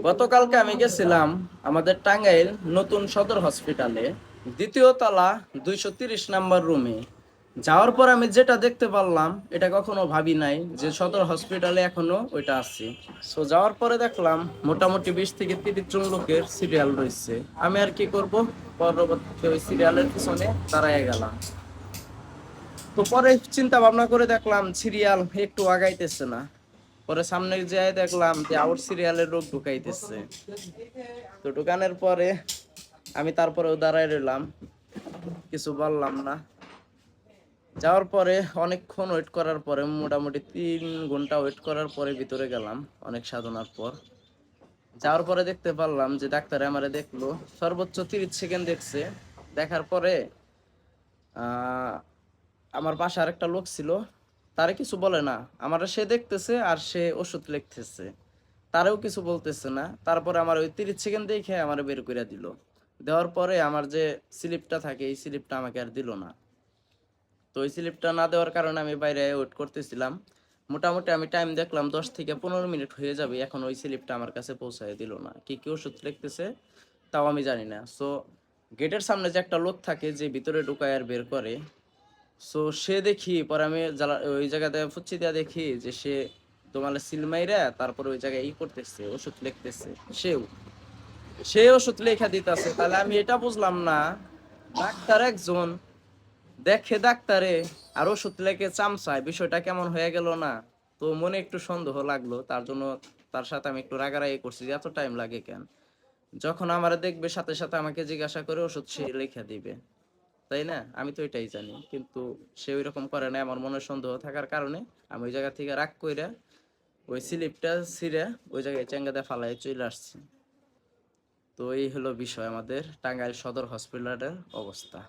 গতকালকে আমি গেছিলাম আমাদের টাঙ্গাইল নতুন সদর হসপিটালে, দ্বিতীয় তলা 230 নাম্বার রুমে। যাওয়ার পর আমি যেটা দেখতে পারলাম এটা কখনো ভাবি নাই যে সদর হসপিটালে এখনো ওইটা আছে। সো যাওয়ার পরে দেখলাম মোটামুটি 20 থেকে 30 জন লোকের সিরিয়াল রয়েছে। আমি আর কি করব, পরবর্তীতে ওই সিরিয়ালের পিছনে দাঁড়ায় গেলাম। তো পরে চিন্তা ভাবনা করে দেখলাম সিরিয়াল একটু আগাইতেছে না। পরে সামনে যেয়ে দেখলাম যে আউট সিরিয়ালের লোক ঢুকাইতেছে। তো ঢুকানোর পরে আমি তারপরেও দাঁড়ায় রইলাম, কিছু বললাম না। যাওয়ার পরে অনেকক্ষণ ওয়েট করার পরে, মোটামুটি 3 ঘন্টা ওয়েট করার পরে ভিতরে গেলাম অনেক সাধনার পর। যাওয়ার পরে দেখতে পারলাম যে ডাক্তার আমারে দেখলো, সর্বোচ্চ 30 সেকেন্ড দেখছে। দেখার পরে আহ আমার পাশে আরেকটা লোক ছিল, তারে কিছু বলে না। আমার সে দেখতেছে আর সে ওষুধ লিখতেছে, তারেও কিছু বলতেছে না। তারপরে আমার ওই 30 সেকেন্ড দেখে আমার বের করে দিল। দেওয়ার পরে আমার যে স্লিপটা থাকে এই স্লিপটা আমাকে আর দিল না। তো ওই স্লিপটা না দেওয়ার কারণে আমি বাইরে ওয়েট করতেছিলাম। মোটামুটি আমি টাইম দেখলাম 10 থেকে 15 মিনিট হয়ে যাবে, এখন ওই স্লিপটা আমার কাছে পৌঁছায় দিল না। কি কি ওষুধ লিখতেছে তাও আমি জানি না। সো গেটের সামনে যে একটা লোক থাকে যে ভিতরে ঢুকায় আর বের করে, সো সে দেখি পরে আমি ওই জায়গাতে ফুচ্ছি দিয়া দেখি যে সে তোমার সিল মাইরা তারপরে ওই জায়গায় করতেছে, ওষুধ লিখতেছে। সেও সে ওষুধ লেখা দিতেছে। তাহলে আমি এটা বুঝলাম না, ডাক্তার একজন দেখে ডাক্তারে আর ওষুধ লেখে চামচায়, বিষয়টা কেমন হয়ে গেল না? তো মনে একটু সন্দেহ লাগলো, তার জন্য তার সাথে আমি একটু রাগারাগি করছি যে এত টাইম লাগে কেন। যখন আমার দেখবে সাথে সাথে আমাকে জিজ্ঞাসা করে ওষুধ সে লেখা দিবে, তাই না? আমি তো এটাই জানি, কিন্তু সে ওই রকম করে না। আমার মনে সন্দেহ থাকার কারণে আমি ওই জায়গা থেকে রাগ কইরা ওই স্লিপটা ছিঁড়ে ওই জায়গায় চেঙ্গাতে ফালাই চলে আসছি। তো এই হলো বিষয় আমাদের টাঙ্গাইল সদর হসপিটালের অবস্থা।